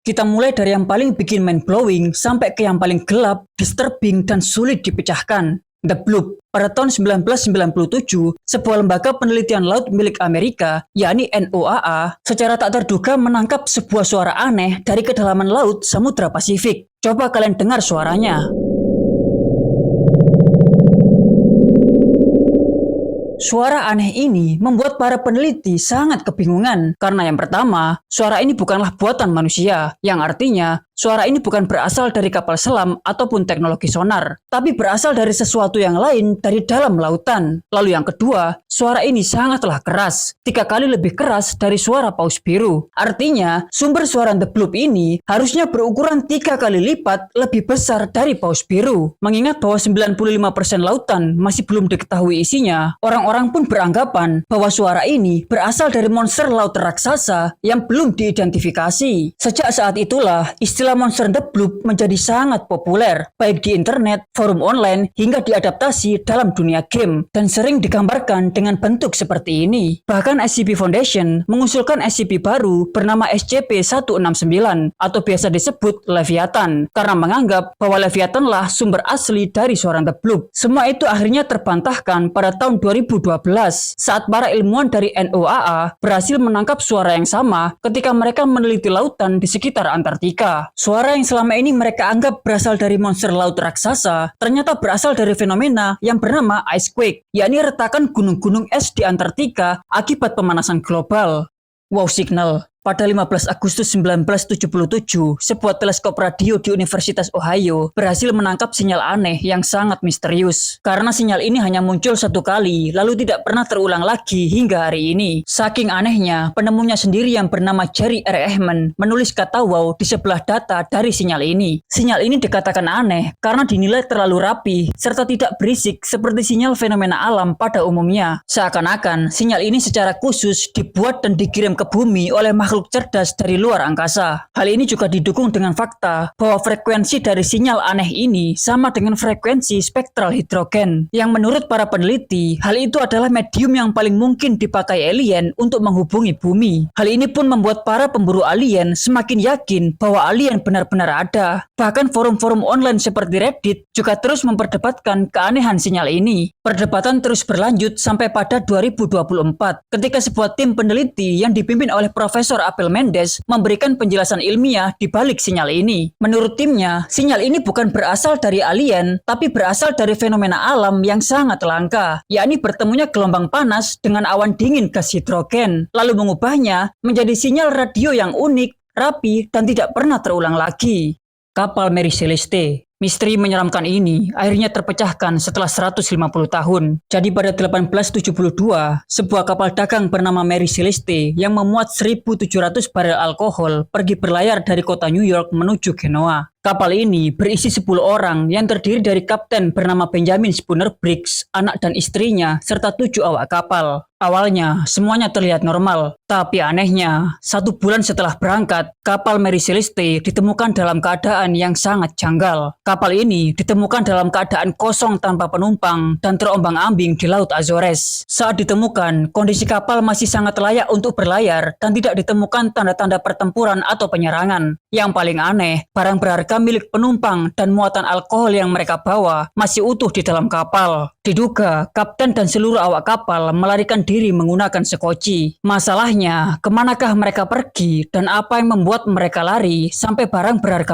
Kita mulai dari yang paling bikin mind-blowing sampai ke yang paling gelap, disturbing, dan sulit dipecahkan. The Bloop. Pada tahun 1997, sebuah lembaga penelitian laut milik Amerika, yakni NOAA, secara tak terduga menangkap sebuah suara aneh dari kedalaman laut Samudra Pasifik. Coba kalian dengar suaranya. Suara aneh ini membuat para peneliti sangat kebingungan karena yang pertama, suara ini bukanlah buatan manusia, yang artinya suara ini bukan berasal dari kapal selam ataupun teknologi sonar, tapi berasal dari sesuatu yang lain dari dalam lautan. Lalu yang kedua, suara ini sangatlah keras, 3 kali lebih keras dari suara paus biru. Artinya, sumber suara The Bloop ini harusnya berukuran 3 kali lipat lebih besar dari paus biru. Mengingat bahwa 95% lautan masih belum diketahui isinya, orang-orang pun beranggapan bahwa suara ini berasal dari monster laut raksasa yang belum diidentifikasi. Sejak saat itulah, istilah monster The Bloop menjadi sangat populer, baik di internet, forum online, hingga diadaptasi dalam dunia game, dan sering digambarkan dengan bentuk seperti ini. Bahkan SCP Foundation mengusulkan SCP baru bernama SCP-169 atau biasa disebut Leviathan, karena menganggap bahwa Leviathanlah sumber asli dari suara The Bloop. Semua itu akhirnya terbantahkan pada tahun 2012 saat para ilmuwan dari NOAA berhasil menangkap suara yang sama ketika mereka meneliti lautan di sekitar Antartika. Suara yang selama ini mereka anggap berasal dari monster laut raksasa ternyata berasal dari fenomena yang bernama ice quake, yakni retakan gunung-gunung es di Antartika akibat pemanasan global. Wow signal. Pada 15 Agustus 1977, sebuah teleskop radio di Universitas Ohio berhasil menangkap sinyal aneh yang sangat misterius. Karena sinyal ini hanya muncul 1 kali, lalu tidak pernah terulang lagi hingga hari ini. Saking anehnya, penemunya sendiri yang bernama Jerry R. Ehman menulis kata wow di sebelah data dari sinyal ini. Sinyal ini dikatakan aneh karena dinilai terlalu rapi, serta tidak berisik seperti sinyal fenomena alam pada umumnya. Seakan-akan, sinyal ini secara khusus dibuat dan dikirim ke bumi oleh makhluk cerdas dari luar angkasa. Hal ini juga didukung dengan fakta bahwa frekuensi dari sinyal aneh ini sama dengan frekuensi spektral hidrogen, yang menurut para peneliti, hal itu adalah medium yang paling mungkin dipakai alien untuk menghubungi bumi. Hal ini pun membuat para pemburu alien semakin yakin bahwa alien benar-benar ada. Bahkan forum-forum online seperti Reddit juga terus memperdebatkan keanehan sinyal ini. Perdebatan terus berlanjut sampai pada 2024 ketika sebuah tim peneliti yang dipimpin oleh Profesor Abel Mendes memberikan penjelasan ilmiah di balik sinyal ini. Menurut timnya, sinyal ini bukan berasal dari alien, tapi berasal dari fenomena alam yang sangat langka, yakni bertemunya gelombang panas dengan awan dingin gas hidrogen, lalu mengubahnya menjadi sinyal radio yang unik, rapi, dan tidak pernah terulang lagi. Kapal Mary Celeste. Misteri menyeramkan ini akhirnya terpecahkan setelah 150 tahun. Jadi pada 1872, sebuah kapal dagang bernama Mary Celeste yang memuat 1.700 barel alkohol pergi berlayar dari kota New York menuju Genoa. Kapal ini berisi 10 orang yang terdiri dari kapten bernama Benjamin Spooner Briggs, anak dan istrinya, serta 7 awak kapal. Awalnya, semuanya terlihat normal. Tapi anehnya, 1 bulan setelah berangkat, kapal Mary Celeste ditemukan dalam keadaan yang sangat janggal. Kapal ini ditemukan dalam keadaan kosong tanpa penumpang dan terombang-ambing di Laut Azores. Saat ditemukan, kondisi kapal masih sangat layak untuk berlayar dan tidak ditemukan tanda-tanda pertempuran atau penyerangan. Yang paling aneh, barang berharga milik penumpang dan muatan alkohol yang mereka bawa masih utuh di dalam kapal. Diduga, kapten dan seluruh awak kapal melarikan diri menggunakan sekoci. Masalahnya, kemanakah mereka pergi dan apa yang membuat mereka lari sampai barang berharga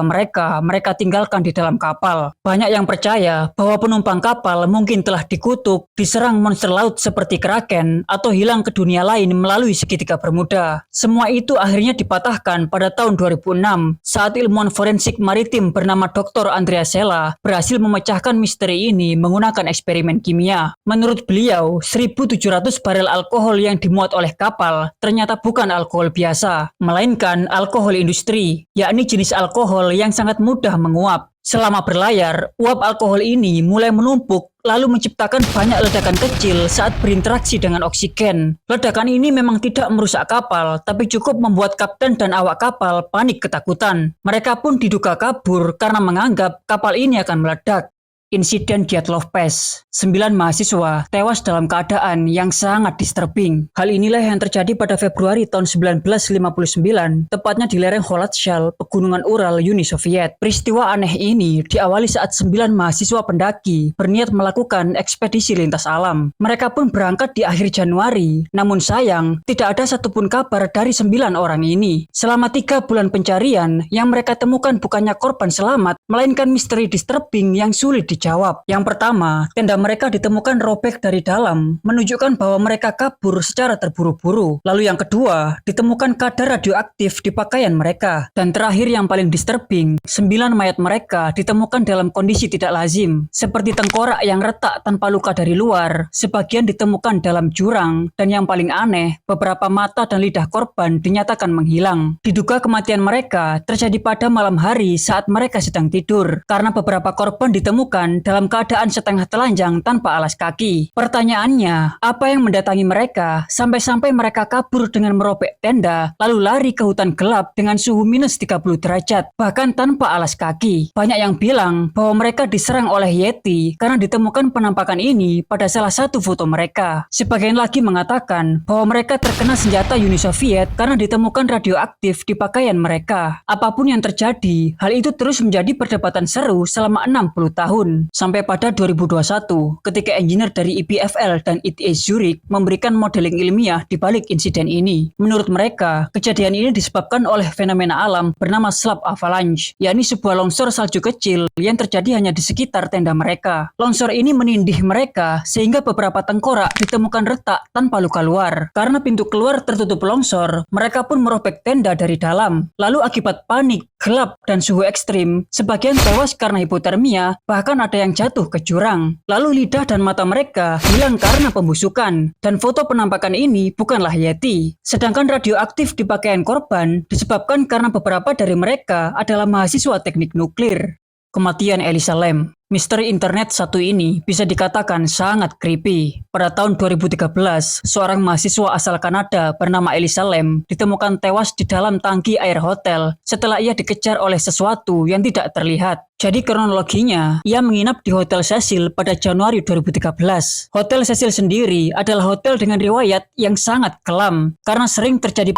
mereka tinggalkan di dalam kapal. Banyak yang percaya bahwa penumpang kapal mungkin telah dikutuk, diserang monster laut seperti kraken, atau hilang ke dunia lain melalui segitiga Bermuda. Semua itu akhirnya dipatahkan pada tahun 2006 saat ilmuwan forensik maritim bernama Dr. Andrea Sella berhasil memecahkan misteri ini menggunakan eksperimen kimia. Menurut beliau, 1.700 barel alkohol yang dimuat oleh kapal ternyata bukan alkohol biasa, melainkan alkohol industri, yakni jenis alkohol yang sangat mudah menguap. Selama berlayar, uap alkohol ini mulai menumpuk lalu menciptakan banyak ledakan kecil saat berinteraksi dengan oksigen. Ledakan ini memang tidak merusak kapal, tapi cukup membuat kapten dan awak kapal panik ketakutan. Mereka pun diduga kabur karena menganggap kapal ini akan meledak. Insiden Dyatlov Pass. 9 mahasiswa tewas dalam keadaan yang sangat disturbing. Hal inilah yang terjadi pada Februari tahun 1959, tepatnya di lereng Holatshal, Pegunungan Ural, Uni Soviet. Peristiwa aneh ini diawali saat 9 mahasiswa pendaki berniat melakukan ekspedisi lintas alam. Mereka pun berangkat di akhir Januari, namun sayang, tidak ada satupun kabar dari 9 orang ini. Selama 3 bulan pencarian, yang mereka temukan bukannya korban selamat, melainkan misteri disturbing yang sulit dijawab. Yang pertama, tenda mereka ditemukan robek dari dalam, menunjukkan bahwa mereka kabur secara terburu-buru. Lalu yang kedua, ditemukan kadar radioaktif di pakaian mereka. Dan terakhir yang paling disturbing, 9 mayat mereka ditemukan dalam kondisi tidak lazim, seperti tengkorak yang retak tanpa luka dari luar, sebagian ditemukan dalam jurang, dan yang paling aneh, beberapa mata dan lidah korban dinyatakan menghilang. Diduga kematian mereka terjadi pada malam hari saat mereka sedang tidur, karena beberapa korban ditemukan dalam keadaan setengah telanjang tanpa alas kaki. Pertanyaannya, apa yang mendatangi mereka sampai-sampai mereka kabur dengan merobek tenda, lalu lari ke hutan gelap dengan suhu minus 30 derajat, bahkan tanpa alas kaki? Banyak yang bilang bahwa mereka diserang oleh Yeti karena ditemukan penampakan ini pada salah satu foto mereka. Sebagian lagi mengatakan bahwa mereka terkena senjata Uni Soviet karena ditemukan radioaktif di pakaian mereka. Apapun yang terjadi, hal itu terus menjadi perdebatan seru selama 60 tahun. Sampai pada 2021, ketika engineer dari EPFL dan ETH Zurich memberikan modeling ilmiah di balik insiden ini. Menurut mereka, kejadian ini disebabkan oleh fenomena alam bernama slab avalanche, yakni sebuah longsor salju kecil yang terjadi hanya di sekitar tenda mereka. Longsor ini menindih mereka sehingga beberapa tengkorak ditemukan retak tanpa luka luar. Karena pintu keluar tertutup longsor, mereka pun merobek tenda dari dalam. Lalu akibat panik, gelap, dan suhu ekstrim, sebagian tewas karena hipotermia, bahkan ada yang jatuh ke jurang. Lalu lidah dan mata mereka hilang karena pembusukan. Dan foto penampakan ini bukanlah Yeti. Sedangkan radioaktif di pakaian korban disebabkan karena beberapa dari mereka adalah mahasiswa teknik nuklir. Kematian Elisa Lam. Misteri internet satu ini bisa dikatakan sangat creepy. Pada tahun 2013, seorang mahasiswa asal Kanada bernama Elisa Lam ditemukan tewas di dalam tangki air hotel setelah ia dikejar oleh sesuatu yang tidak terlihat. Jadi kronologinya, ia menginap di Hotel Cecil pada Januari 2013. Hotel Cecil sendiri adalah hotel dengan riwayat yang sangat kelam karena sering terjadi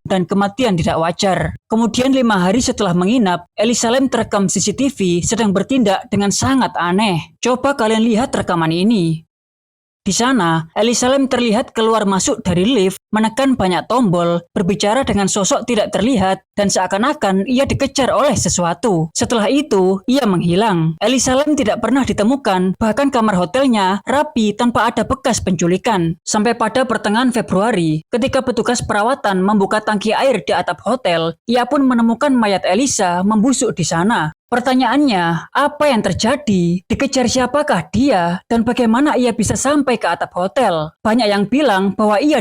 dan kematian tidak wajar. Kemudian 5 hari setelah menginap, Elisa Lam terekam CCTV sedang bertindak dengan sangat aneh. Coba kalian lihat rekaman ini. Di sana, Elisa Lam terlihat keluar masuk dari lift, menekan banyak tombol, berbicara dengan sosok tidak terlihat, dan seakan-akan ia dikejar oleh sesuatu. Setelah itu, ia menghilang. Elisa Lam tidak pernah ditemukan, bahkan kamar hotelnya rapi tanpa ada bekas penculikan. Sampai pada pertengahan Februari, ketika petugas perawatan membuka tangki air di atap hotel, ia pun menemukan mayat Elisa membusuk di sana. Pertanyaannya, apa yang terjadi? Dikejar siapakah dia? Dan bagaimana ia bisa sampai ke atap hotel? Banyak yang bilang bahwa ia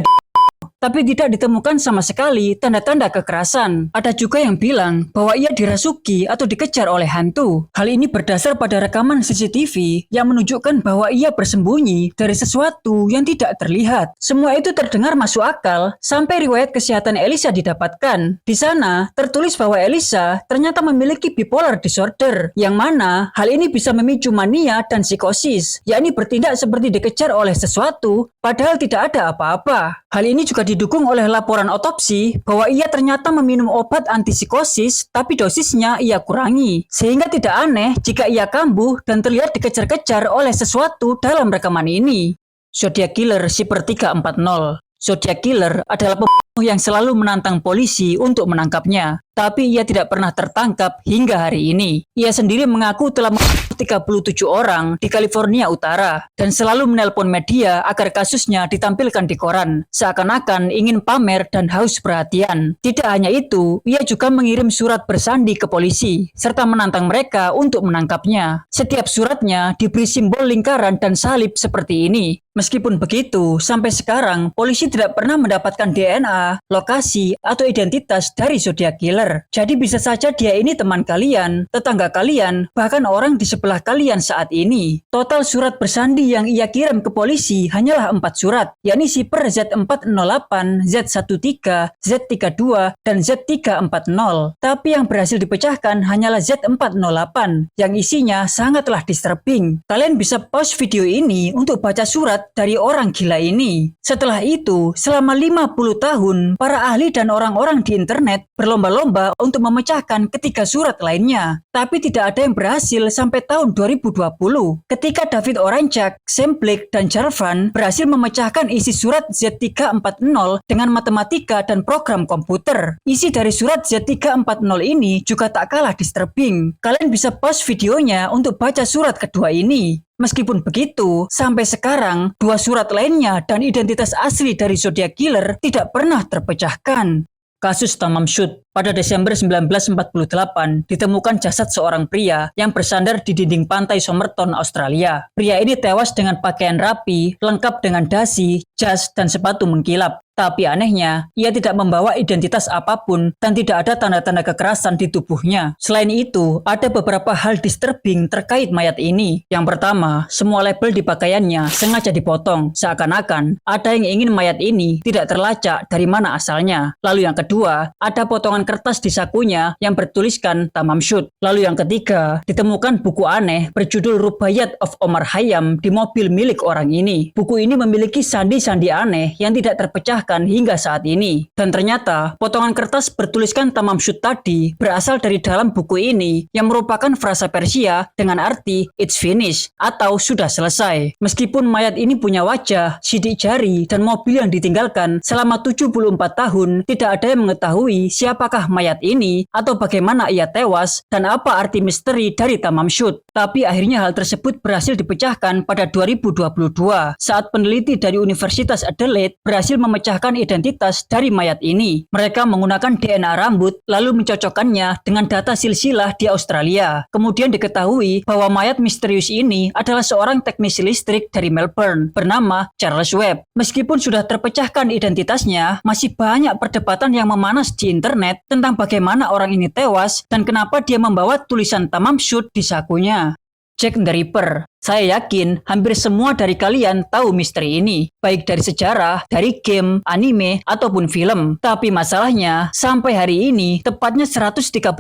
tapi tidak ditemukan sama sekali tanda-tanda kekerasan. Ada juga yang bilang bahwa ia dirasuki atau dikejar oleh hantu. Hal ini berdasar pada rekaman CCTV yang menunjukkan bahwa ia bersembunyi dari sesuatu yang tidak terlihat. Semua itu terdengar masuk akal sampai riwayat kesehatan Elisa didapatkan. Di sana tertulis bahwa Elisa ternyata memiliki bipolar disorder, yang mana hal ini bisa memicu mania dan psikosis, yakni bertindak seperti dikejar oleh sesuatu padahal tidak ada apa-apa. Hal ini juga didukung oleh laporan otopsi bahwa ia ternyata meminum obat antipsikosis tapi dosisnya ia kurangi. Sehingga tidak aneh jika ia kambuh dan terlihat dikejar-kejar oleh sesuatu dalam rekaman ini. Zodiac Killer Super 340. Zodiac Killer adalah pembunuh yang selalu menantang polisi untuk menangkapnya. Tapi ia tidak pernah tertangkap hingga hari ini. Ia sendiri mengaku telah membunuh 37 orang di California Utara dan selalu menelpon media agar kasusnya ditampilkan di koran, seakan-akan ingin pamer dan haus perhatian. Tidak hanya itu, ia juga mengirim surat bersandi ke polisi serta menantang mereka untuk menangkapnya. Setiap suratnya diberi simbol lingkaran dan salib seperti ini. Meskipun begitu, sampai sekarang polisi tidak pernah mendapatkan DNA, lokasi, atau identitas dari Zodiac Killer. Jadi bisa saja dia ini teman kalian, tetangga kalian, bahkan orang di sebelah kalian saat ini. Total surat bersandi yang ia kirim ke polisi hanyalah 4 surat, yakni Zipper Z408, Z13, Z32, dan Z340. Tapi yang berhasil dipecahkan hanyalah Z408, yang isinya sangatlah disturbing. Kalian bisa pause video ini untuk baca surat dari orang gila ini. Setelah itu, selama 50 tahun, para ahli dan orang-orang di internet berlomba-lomba untuk memecahkan ketiga surat lainnya. Tapi tidak ada yang berhasil sampai tahun 2020. Ketika David Oranchak, Sam Blake, dan Jarvan berhasil memecahkan isi surat Z340 dengan matematika dan program komputer. Isi dari surat Z340 ini juga tak kalah disturbing. Kalian bisa pause videonya untuk baca surat kedua ini. Meskipun begitu, sampai sekarang, 2 surat lainnya dan identitas asli dari Zodiac Killer tidak pernah terpecahkan. Kasus Tamam Shud. Pada Desember 1948, ditemukan jasad seorang pria yang bersandar di dinding pantai Somerton, Australia. Pria ini tewas dengan pakaian rapi, lengkap dengan dasi, jas, dan sepatu mengkilap. Tapi anehnya, ia tidak membawa identitas apapun dan tidak ada tanda-tanda kekerasan di tubuhnya. Selain itu, ada beberapa hal disturbing terkait mayat ini. Yang pertama, semua label di pakaiannya sengaja dipotong, seakan-akan ada yang ingin mayat ini tidak terlacak dari mana asalnya. Lalu yang kedua, ada potongan kertas di sakunya yang bertuliskan Tamam Shud. Lalu yang ketiga, ditemukan buku aneh berjudul Rubaiyat of Omar Khayyam di mobil milik orang ini. Buku ini memiliki sandi-sandi aneh yang tidak terpecahkan hingga saat ini. Dan ternyata, potongan kertas bertuliskan Tamam Shud tadi berasal dari dalam buku ini yang merupakan frasa Persia dengan arti it's finished atau sudah selesai. Meskipun mayat ini punya wajah, sidik jari, dan mobil yang ditinggalkan selama 74 tahun, tidak ada yang mengetahui siapakah mayat ini atau bagaimana ia tewas dan apa arti misteri dari Tamam Shud. Tapi akhirnya hal tersebut berhasil dipecahkan pada 2022 saat peneliti dari Universitas Adelaide berhasil memecahkan identitas dari mayat ini. Mereka menggunakan DNA rambut lalu mencocokkannya dengan data silsilah di Australia. Kemudian diketahui bahwa mayat misterius ini adalah seorang teknisi listrik dari Melbourne bernama Charles Webb. Meskipun sudah terpecahkan identitasnya, masih banyak perdebatan yang memanas di internet tentang bagaimana orang ini tewas dan kenapa dia membawa tulisan Tamam Shud di sakunya. Jack the Ripper. Saya yakin hampir semua dari kalian tahu misteri ini, baik dari sejarah, dari game, anime, ataupun film. Tapi masalahnya, sampai hari ini, tepatnya 138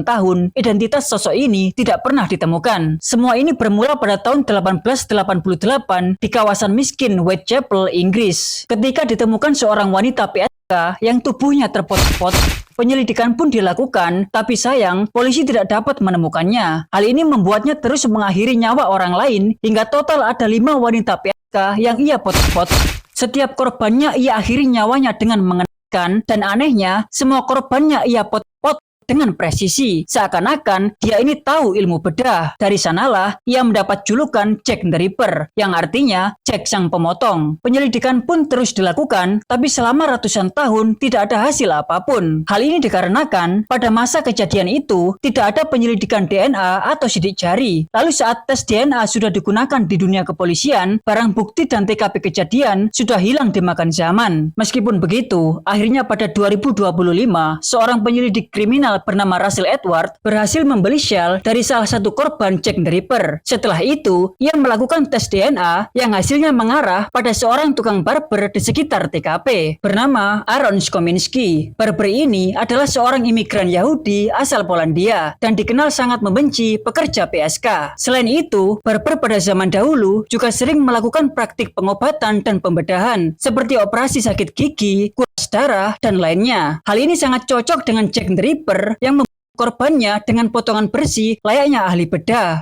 tahun, identitas sosok ini tidak pernah ditemukan. Semua ini bermula pada tahun 1888 di kawasan miskin Whitechapel, Inggris. Ketika ditemukan seorang wanita PSK yang tubuhnya terpot-pot, penyelidikan pun dilakukan, tapi sayang, polisi tidak dapat menemukannya. Hal ini membuatnya terus mengakhiri nyawa orang lain, hingga total ada 5 wanita PSK yang ia pot-pot. Setiap korbannya ia akhiri nyawanya dengan mengenaskan, dan anehnya, semua korbannya ia pot-pot dengan presisi, seakan-akan dia ini tahu ilmu bedah. Dari sanalah ia mendapat julukan Jack the Ripper, yang artinya Jack sang pemotong. Penyelidikan pun terus dilakukan, tapi selama ratusan tahun tidak ada hasil apapun. Hal ini dikarenakan pada masa kejadian itu tidak ada penyelidikan DNA atau sidik jari. Lalu saat tes DNA sudah digunakan di dunia kepolisian, barang bukti dan TKP kejadian sudah hilang dimakan zaman. Meskipun begitu, akhirnya pada 2025, seorang penyelidik kriminal bernama Russell Edward berhasil membeli shell dari salah satu korban Jack the Ripper. Setelah itu, ia melakukan tes DNA yang hasilnya mengarah pada seorang tukang barber di sekitar TKP bernama Aaron Skominski. Barber ini adalah seorang imigran Yahudi asal Polandia dan dikenal sangat membenci pekerja PSK. Selain itu, barber pada zaman dahulu juga sering melakukan praktik pengobatan dan pembedahan seperti operasi sakit gigi, kuras darah, dan lainnya. Hal ini sangat cocok dengan Jack the Ripper yang membunuh korbannya dengan potongan bersih layaknya ahli bedah.